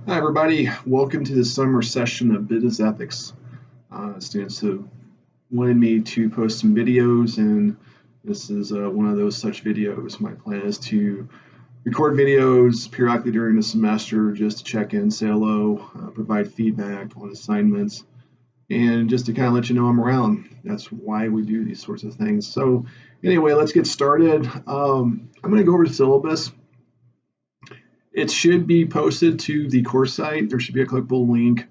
Hi, everybody. Welcome to the summer session of Business Ethics. Students have wanted me to post some videos, and this is one of those such videos. My plan is to record videos periodically during the semester just to check in, say hello, provide feedback on assignments, and just to kind of let you know I'm around. That's why we do these sorts of things. So, anyway, let's get started. I'm going to go over the syllabus. It should be posted to the course site. There should be a clickable link.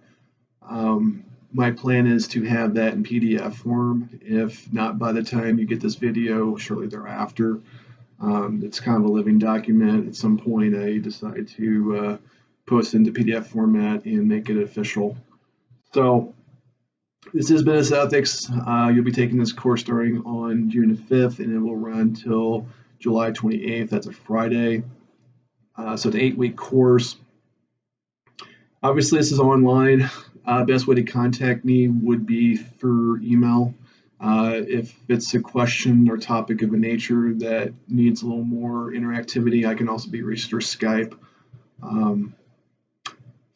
My plan is to have that in PDF form, if not by the time you get this video, shortly thereafter. It's kind of a living document. At some point, I decide to post into PDF format and make it official. So this is Business Ethics. You'll be taking this course starting on June 5th, and it will run till July 28th. That's a Friday. So it's an 8-week course. Obviously, this is online. Best way to contact me would be through email. If it's a question or topic of a nature that needs a little more interactivity, I can also be reached through Skype.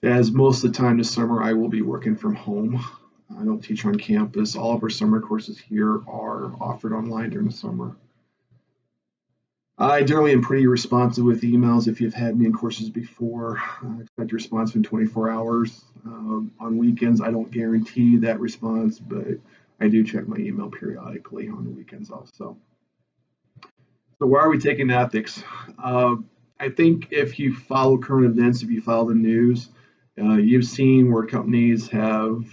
As most of the time this summer, I will be working from home. I don't teach on campus. All of our summer courses here are offered online during the summer. I generally am pretty responsive with emails. If you've had me in courses before, I expect a response in 24 hours. On weekends, I don't guarantee that response, but I do check my email periodically on the weekends also. So why are we taking ethics? I think if you follow current events, if you follow the news, you've seen where companies have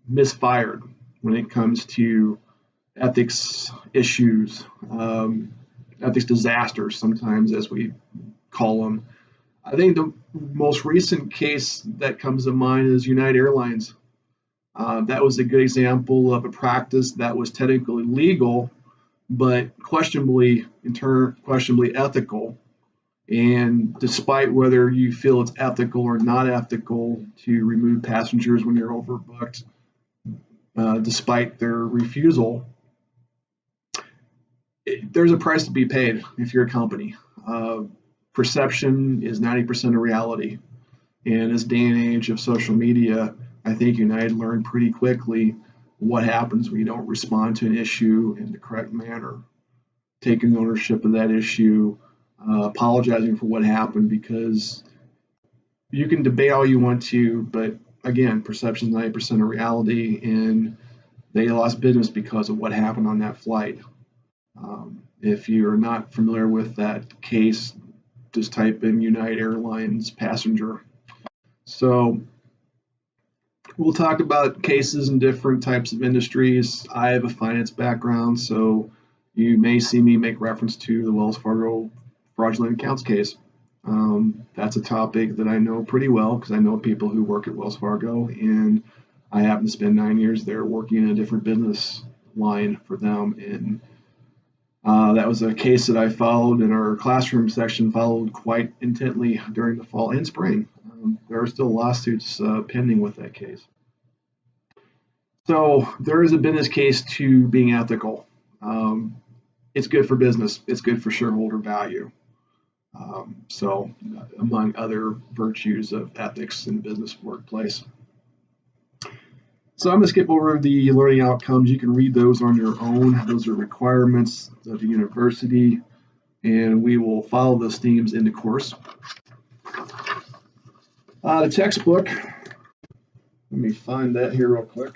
misfired when it comes to ethics issues. Ethics disasters, sometimes, as we call them. I think the most recent case that comes to mind is United Airlines. That was a good example of a practice that was technically legal, but questionably ethical. And despite whether you feel it's ethical or not ethical to remove passengers when you're overbooked, despite their refusal, there's a price to be paid if you're a company. Perception is 90% of reality. And in this day and age of social media, I think United learned pretty quickly what happens when you don't respond to an issue in the correct manner, taking ownership of that issue, apologizing for what happened, because you can debate all you want to, but again, perception is 90% of reality, and they lost business because of what happened on that flight. If you're not familiar with that case, just type in United Airlines passenger. So we'll talk about cases in different types of industries. I have a finance background, so you may see me make reference to the Wells Fargo fraudulent accounts case. That's a topic that I know pretty well because I know people who work at Wells Fargo, and I happen to spend 9 years there working in a different business line for them. And that was a case that I followed in our classroom section, followed quite intently during the fall and spring. There are still lawsuits pending with that case. So there is a business case to being ethical. It's good for business. It's good for shareholder value. So among other virtues of ethics in the business workplace. So I'm going to skip over the learning outcomes. You can read those on your own. Those are requirements of the university, and we will follow those themes in the course. The textbook, let me find that here real quick.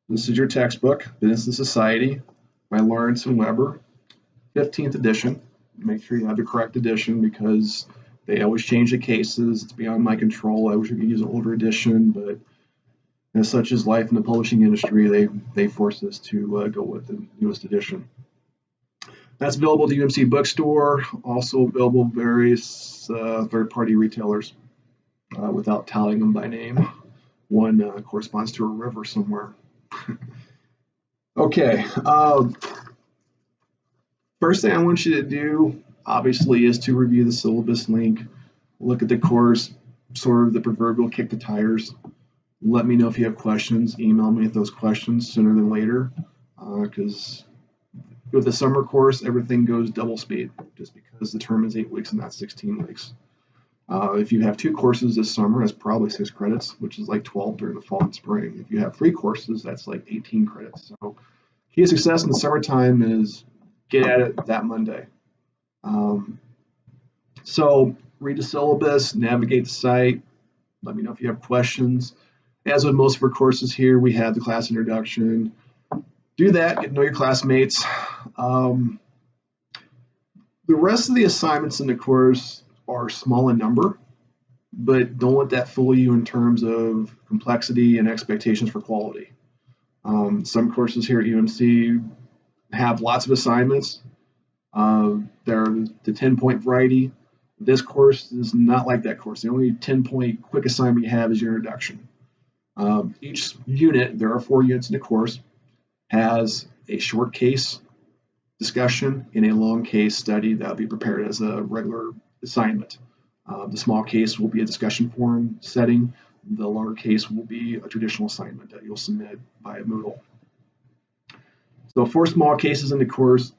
This is your textbook, Business and Society by Lawrence and Weber, 15th edition. Make sure you have the correct edition because they always change the cases. It's beyond my control. I wish we could use an older edition, but as such as life in the publishing industry, they force us to go with the newest edition. That's available at the UMC bookstore, also available at various third-party retailers without tallying them by name. One corresponds to a river somewhere. Okay. First thing I want you to do, obviously, is to review the syllabus link, look at the course, sort of the proverbial kick the tires. Let me know if you have questions. Email me with those questions sooner than later, because with the summer course, everything goes double speed just because the term is 8 weeks and not 16 weeks. If you have 2 courses this summer, that's probably 6 credits, which is like 12 during the fall and spring. If you have 3 courses, that's like 18 credits. So key to success in the summertime is get at it that Monday. So read the syllabus, navigate the site, let me know if you have questions. As with most of our courses here, we have the class introduction. Do that, get to know your classmates. The rest of the assignments in the course are small in number, but don't let that fool you in terms of complexity and expectations for quality. Some courses here at UMC have lots of assignments. They're the 10-point variety. This course is not like that course. The only 10-point quick assignment you have is your introduction. Each unit, there are 4 units in the course, has a short case discussion and a long case study that will be prepared as a regular assignment. The small case will be a discussion forum setting. The longer case will be a traditional assignment that you'll submit via Moodle. So 4 small cases in the course,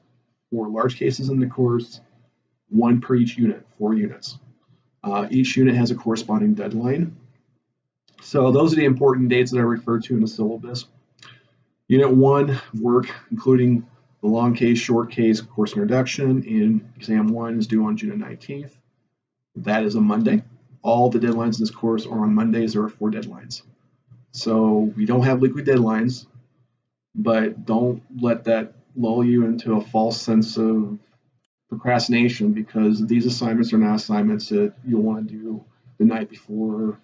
4 large cases in the course, 1 per each unit, 4 units. Each unit has a corresponding deadline. So those are the important dates that I referred to in the syllabus. Unit 1, work, including the long case, short case, course introduction, and exam 1 is due on June 19th. That is a Monday. All the deadlines in this course are on Mondays. There are 4 deadlines. So we don't have weekly deadlines, but don't let that lull you into a false sense of procrastination, because these assignments are not assignments that you'll want to do the night before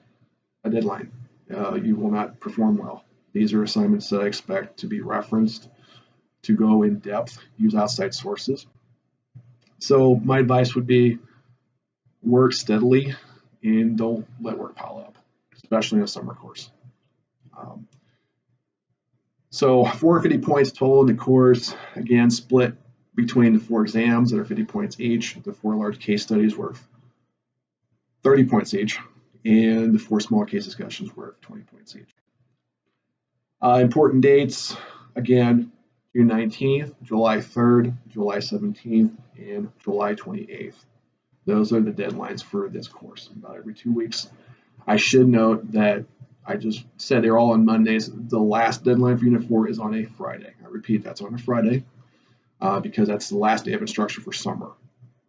a deadline. You will not perform well. These are assignments that I expect to be referenced, to go in depth, use outside sources. So my advice would be work steadily and don't let work pile up, especially in a summer course. So 450 points total in the course, again, split between the 4 exams that are 50 points each, the 4 large case studies worth 30 points each, and the 4 small case discussions worth 20 points each. Important dates, again, June 19th, July 3rd, July 17th, and July 28th. Those are the deadlines for this course, about every 2 weeks. I should note that I just said they're all on Mondays. The last deadline for Unit 4 is on a Friday. I repeat, that's on a Friday because that's the last day of instruction for summer.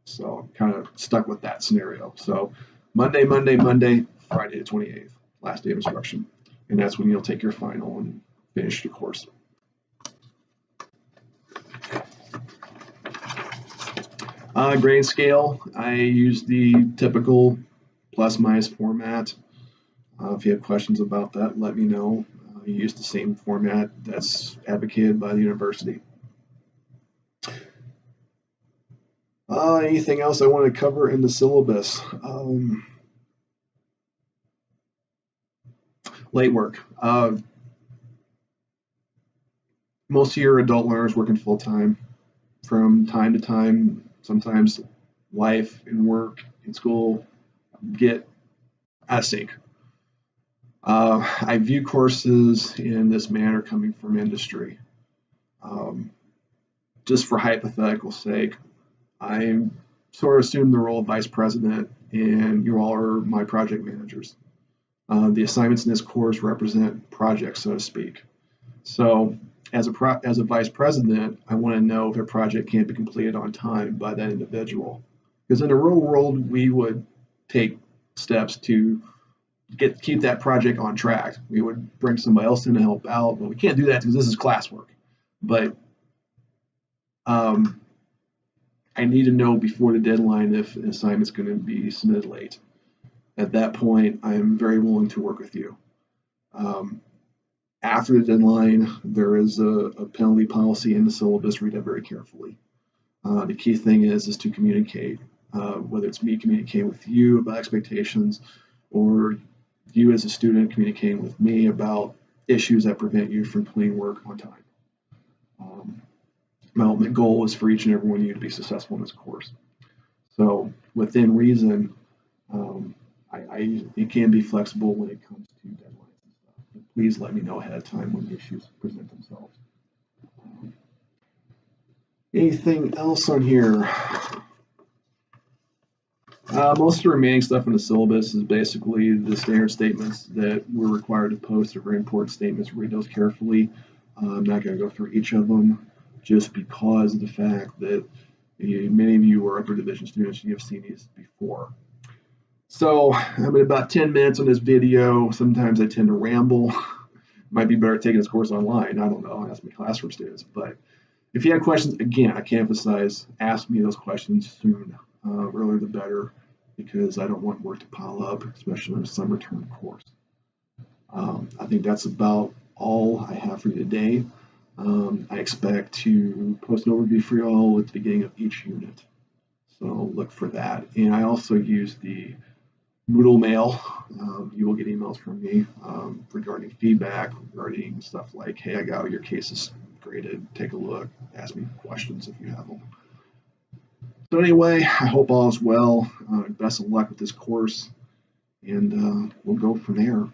So I'm kind of stuck with that scenario. So Monday, Monday, Monday, Friday the 28th, last day of instruction. And that's when you'll take your final and finish the course. Grading scale, I use the typical plus minus format. If you have questions about that, let me know. I use the same format that's advocated by the university. Anything else I want to cover in the syllabus? Late work. Most of your adult learners working full-time. From time to time, sometimes life and work and school get out of sync. I view courses in this manner coming from industry. Just for hypothetical sake, I sort of assume the role of vice president, and you all are my project managers. The assignments in this course represent projects, so to speak. So as a vice president, I want to know if a project can't be completed on time by that individual. Because in the real world, we would take steps to keep that project on track. We would bring somebody else in to help out, but we can't do that because this is classwork. But I need to know before the deadline if an assignment's going to be submitted late. At that point, I am very willing to work with you. After the deadline, there is a penalty policy in the syllabus. Read it very carefully. The key thing is to communicate, whether it's me communicating with you about expectations or you as a student communicating with me about issues that prevent you from completing work on time. My ultimate goal is for each and every one of you to be successful in this course. So within reason, it can be flexible when it comes to deadlines and stuff. But please let me know ahead of time when issues present themselves. Anything else on here? Most of the remaining stuff in the syllabus is basically the standard statements that we're required to post. They're very important statements. Read those carefully. I'm not going to go through each of them just because of the fact that many of you are upper division students and you've seen these before. So I'm at about 10 minutes on this video. Sometimes I tend to ramble. Might be better taking this course online. I don't know. Ask my classroom students. But if you have questions, again, I can't emphasize, ask me those questions soon. Earlier the better, because I don't want work to pile up, especially in a summer term course. I think that's about all I have for you today. I expect to post an overview for you all at the beginning of each unit. So look for that. And I also use the Moodle mail. You will get emails from me regarding feedback, regarding stuff like, hey, I got your cases graded, take a look, ask me questions if you have them. So anyway, I hope all is well. Best of luck with this course, and we'll go from there.